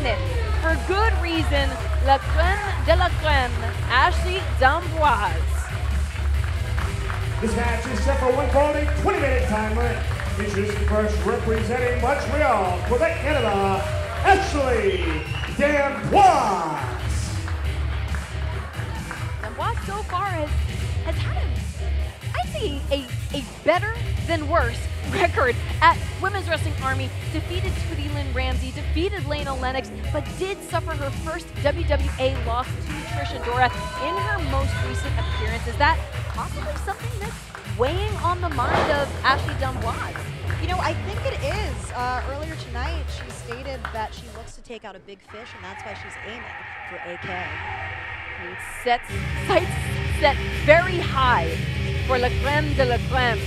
mean it. For good reason, la crème de la crème, Ashley d'Amboise. This match is set for one quality 20-minute time limit. Features first representing Montreal, Quebec, Canada, Ashley d'Amboise. D'Amboise so far has had I'd say a better than worse record at Women's Wrestling Army. Defeated Tweety Lynn Ramsey, defeated Lena Lennox, but did suffer her first WWA loss to Trish Adora in her most recent appearance. Is that possibly something that's weighing on the mind of Ashley d'Amboise? You know, I think it is. Earlier tonight, she stated that she looks to take out a big fish, and that's why she's aiming for AK. Sights set very high for la crème de la crème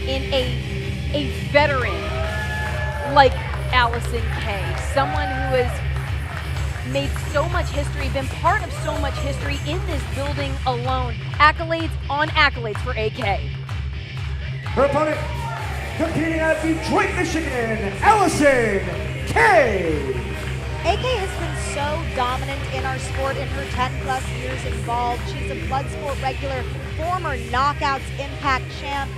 in a veteran like Allysin Kay, someone who has made so much history, been part of so much history in this building alone. Accolades on accolades for AK. Her opponent, competing out of Detroit, Michigan, Allysin Kay. AK has been so dominant in our sport in her 10-plus years involved. She's a Bloodsport regular, former Knockouts Impact champ,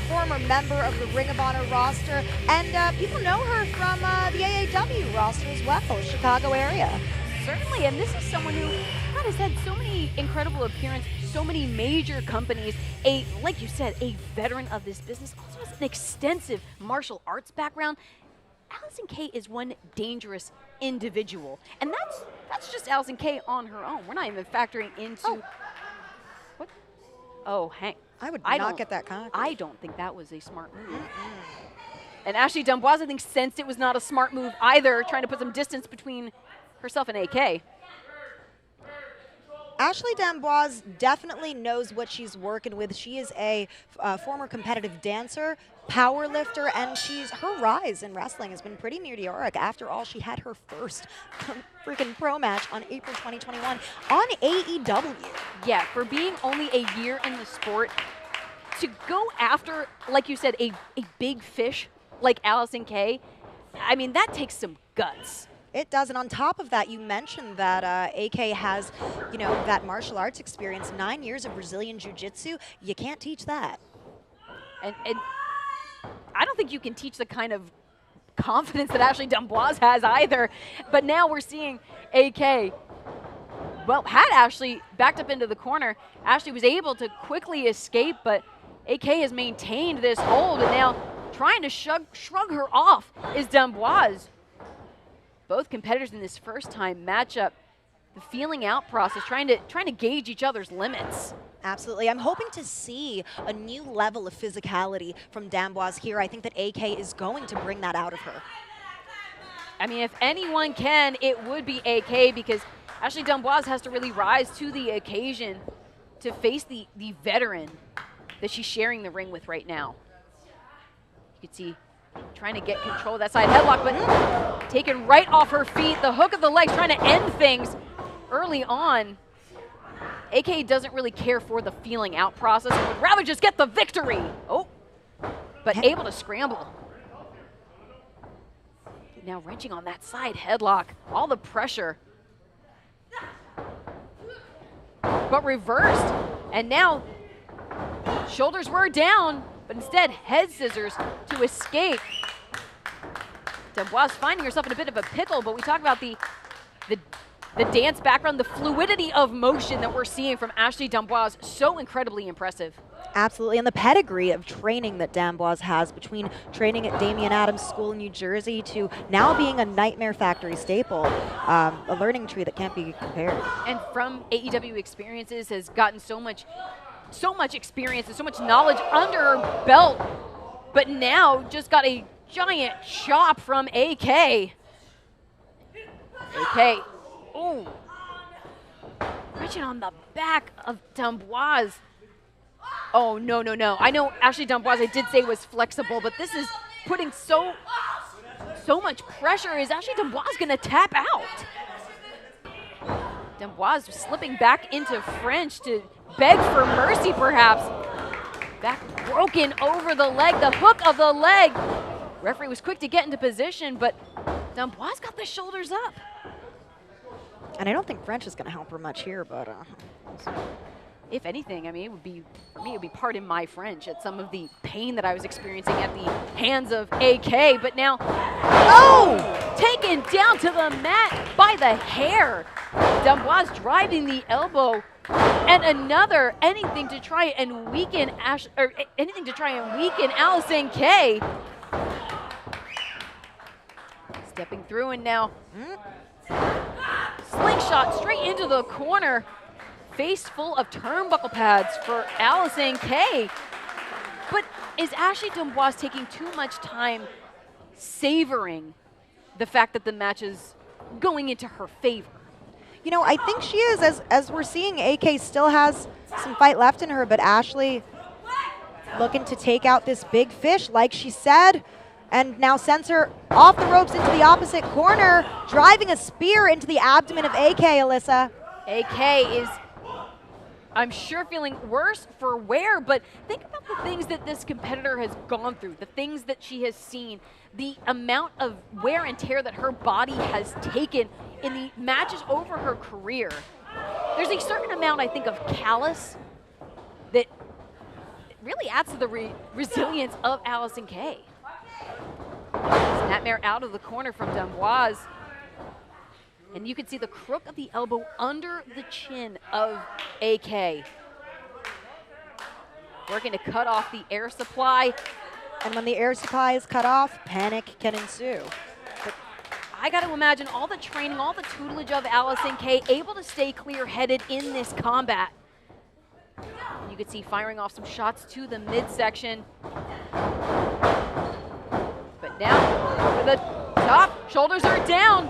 former member of the Ring of Honor roster, and people know her from the AAW roster as well, Chicago area. Certainly, and this is someone who has had so many incredible appearances, so many major companies, like you said, a veteran of this business, also has an extensive martial arts background. Allysin Kay is one dangerous individual, and that's just Allysin Kay on her own. We're not even factoring into what? Oh, Hank. I would not get that cocky. I don't think that was a smart move. And Ashley d'Amboise, I think, sensed it was not a smart move either, trying to put some distance between herself and AK. Ashley d'Amboise definitely knows what she's working with. She is a former competitive dancer, power lifter, and her rise in wrestling has been pretty meteoric. After all, she had her first freaking pro match on April 2021 on AEW. Yeah, for being only a year in the sport, to go after, like you said, a big fish like Allysin Kay, I mean, that takes some guts. It does, and on top of that, you mentioned that AK has, that martial arts experience, 9 years of Brazilian Jiu-Jitsu. You can't teach that. And I don't think you can teach the kind of confidence that Ashley d'Amboise has either. But now we're seeing AK, well, had Ashley backed up into the corner. Ashley was able to quickly escape, but AK has maintained this hold, and now trying to shrug her off is d'Amboise. Both competitors in this first-time matchup, the feeling out process, trying to gauge each other's limits. Absolutely. I'm hoping to see a new level of physicality from d'Amboise here. I think that AK is going to bring that out of her. I mean, if anyone can, it would be AK, because Ashley d'Amboise has to really rise to the occasion to face the veteran that she's sharing the ring with right now. You can see trying to get control of that side headlock, but taken right off her feet. The hook of the legs, trying to end things early on. AK doesn't really care for the feeling out process and would rather just get the victory. Oh, but able to scramble. Now wrenching on that side headlock. All the pressure. But reversed. And now shoulders were down, but instead head scissors to escape. d'Amboise finding herself in a bit of a pickle, but we talk about the dance background, the fluidity of motion that we're seeing from Ashley d'Amboise, so incredibly impressive. Absolutely, and the pedigree of training that d'Amboise has, between training at Damian Adams School in New Jersey to now being a Nightmare Factory staple, a learning tree that can't be compared. And from AEW experiences has gotten so much experience and so much knowledge under her belt, but now just got a giant chop from AK. AK, ooh, reaching on the back of d'Amboise. Oh, no, no, no. I know Ashley d'Amboise, I did say was flexible, but this is putting so much pressure. Is Ashley d'Amboise going to tap out? d'Amboise slipping back into French to beg for mercy, perhaps. Back broken over the leg, the hook of the leg. Referee was quick to get into position, but Dubois got the shoulders up. And I don't think French is going to help her much here, but If anything, I mean, for me, it would be pardon my French at some of the pain that I was experiencing at the hands of AK. But now, taken down to the mat by the hair. Dubois driving the elbow, and another anything to try and weaken Allysin Kay. Stepping through, and now slingshot straight into the corner. Face full of turnbuckle pads for Allysin Kay. But is Ashley Dubois taking too much time savoring the fact that the match is going into her favor? You know, I think she is. As we're seeing, AK still has some fight left in her, but Ashley looking to take out this big fish, like she said, and now sends her off the ropes into the opposite corner, driving a spear into the abdomen of AK, Alyssa. AK is, I'm sure, feeling worse for wear, but think about the things that this competitor has gone through, the things that she has seen, the amount of wear and tear that her body has taken in the matches over her career. There's a certain amount, I think, of callous that really adds to the resilience of Allysin Kay. Snapmare out of the corner from Dubois. And you can see the crook of the elbow under the chin of AK. Working to cut off the air supply. And when the air supply is cut off, panic can ensue. But I got to imagine all the training, all the tutelage of Allysin Kay, able to stay clear-headed in this combat. And you can see firing off some shots to the midsection. But now, over the top, shoulders are down.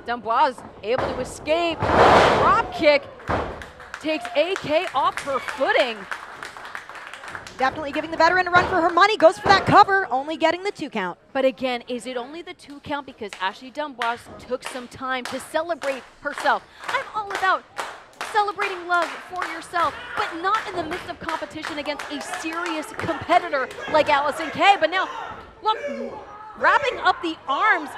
Dubois able to escape. Drop kick takes AK off her footing. Definitely giving the veteran a run for her money. Goes for that cover, only getting the 2 count. But again, is it only the 2 count because Ashley Dubois took some time to celebrate herself? I'm all about celebrating love for yourself, but not in the midst of competition against a serious competitor like Allysin Kay. But now, look, wrapping up the arms.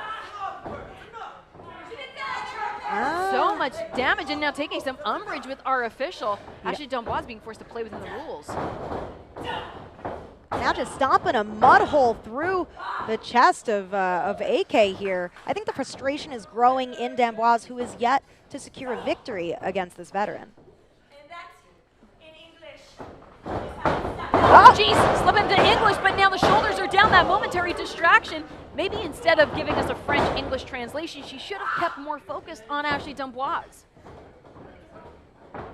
So much damage, and now taking some umbrage with our official. Ashley Dubois being forced to play within the rules. Now just stomping a mud hole through the chest of AK here. I think the frustration is growing in Dubois, who is yet to secure a victory against this veteran. And that's in English. Oh, jeez, slip into English, but now the shoulders are down, that momentary distraction. Maybe instead of giving us a French-English translation, she should have kept more focused on Ashley Dubois.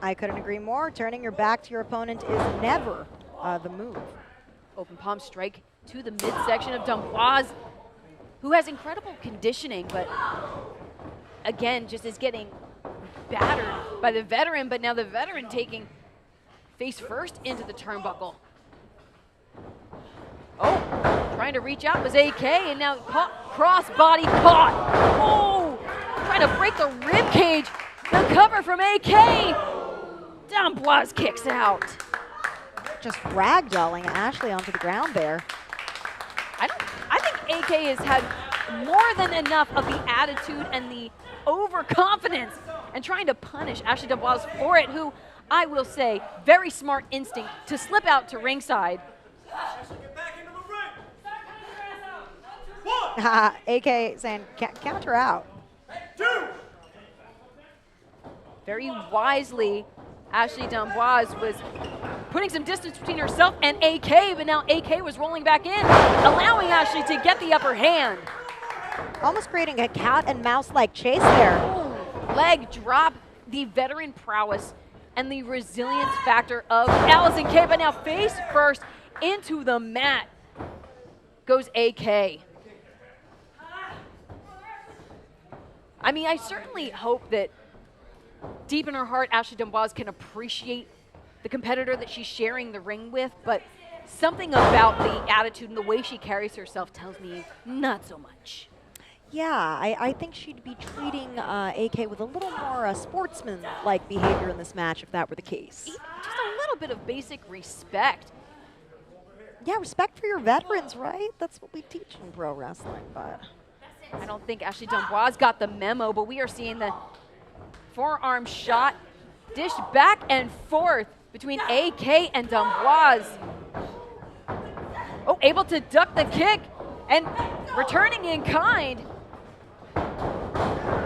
I couldn't agree more. Turning your back to your opponent is never the move. Open palm strike to the midsection of Dubois, who has incredible conditioning, but again, just is getting battered by the veteran, but now the veteran taking face first into the turnbuckle. Oh, trying to reach out was AK, and now cross-body caught. Oh, trying to break the rib cage. The cover from AK. Dubois kicks out. Just ragdolling Ashley onto the ground there. I think AK has had more than enough of the attitude and the overconfidence and trying to punish Ashley Dubois for it, who I will say, very smart instinct to slip out to ringside. AK saying, count her out. Very wisely, Ashley Dubois was putting some distance between herself and AK, but now AK was rolling back in, allowing Ashley to get the upper hand. Almost creating a cat and mouse-like chase there. Ooh, leg drop, the veteran prowess and the resilience factor of Allysin Kay, but now face first into the mat goes AK. I mean, I certainly hope that deep in her heart, Ashley Dubois can appreciate the competitor that she's sharing the ring with, but something about the attitude and the way she carries herself tells me not so much. Yeah, I think she'd be treating AK with a little more sportsman-like behavior in this match if that were the case. Just a little bit of basic respect. Yeah, respect for your veterans, right? That's what we teach in pro wrestling, but... I don't think Ashley D'Amboise got the memo, but we are seeing the forearm shot dished back and forth between AK and D'Amboise. Oh, able to duck the kick and returning in kind.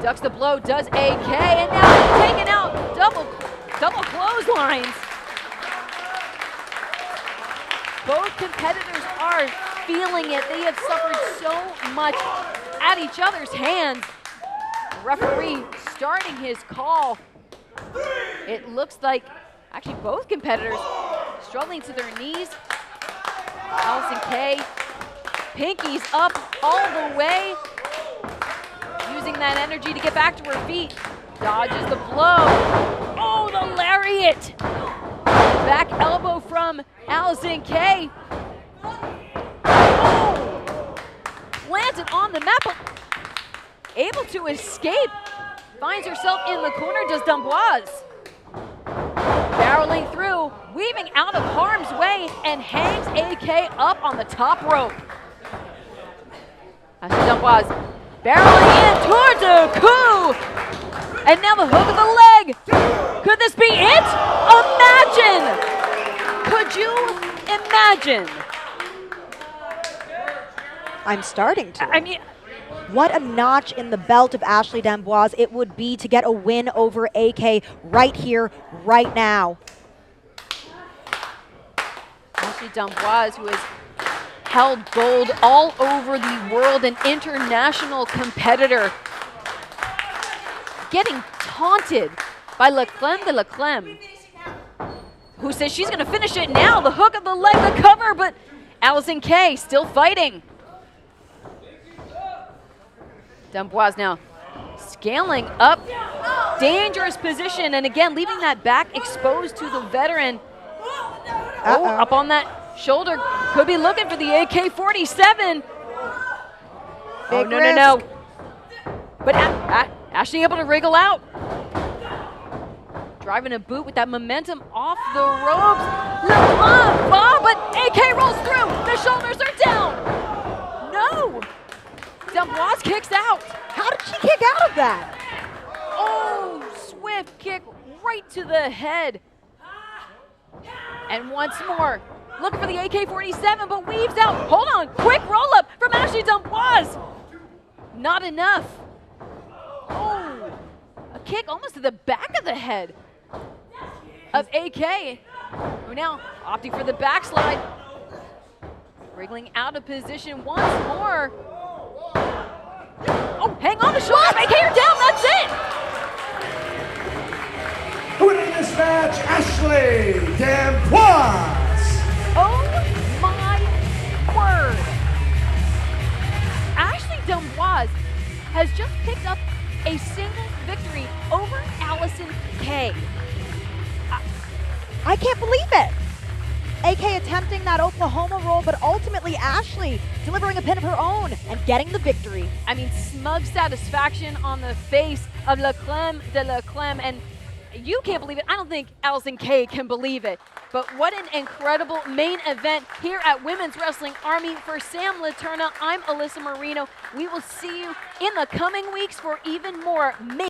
Ducks the blow, does AK, and now taking out double clotheslines. Both competitors are feeling it. They have suffered so much at each other's hands. The referee starting his call. It looks like actually both competitors struggling to their knees. Allysin Kay, pinkies up all the way, using that energy to get back to her feet. Dodges the blow. Oh, the lariat! Back elbow from Allysin Kay. Oh! Planted on the map, but able to escape. Finds herself in the corner, does D'Amboise. Barreling through, weaving out of harm's way, and hangs AK up on the top rope. Ashley D'Amboise barreling in towards a coup. And now the hook of the leg. Could this be it? Imagine! Could you imagine? I'm starting to. I mean, what a notch in the belt of Ashley D'Amboise it would be to get a win over AK right here, right now. Ashley D'Amboise, who has held gold all over the world, an international competitor, getting taunted by La Clem de La Clem, who says she's going to finish it now. The hook of the leg, the cover, but Allysin Kay still fighting. D'Amboise now scaling up, dangerous position, and again leaving that back exposed to the veteran. Oh, up on that shoulder, could be looking for the AK-47. Oh, no. But Ashley able to wriggle out. Driving a boot with that momentum off the ropes. But AK rolls through. The shoulders are down. No. D'Amboise kicks out. How did she kick out of that? Oh, swift kick right to the head. And once more, looking for the AK-47, but weaves out. Hold on, quick roll-up from Ashley D'Amboise. Not enough. Oh, a kick almost to the back of the head of AK. Who now opting for the backslide. Wriggling out of position once more. Oh, hang on the shoulder. AK her down, that's it. Winning this match, Ashley D'Amboise. Oh my word. Ashley D'Amboise has just picked up a single victory over Allysin Kay. I can't believe it. AK attempting that Oklahoma roll, but ultimately Ashley delivering a pin of her own and getting the victory. I mean, smug satisfaction on the face of La Clem de La Clem, and you can't believe it. I don't think Allysin Kay can believe it. But what an incredible main event here at Women's Wrestling Army. For Sam Laterna, I'm Alyssa Marino. We will see you in the coming weeks for even more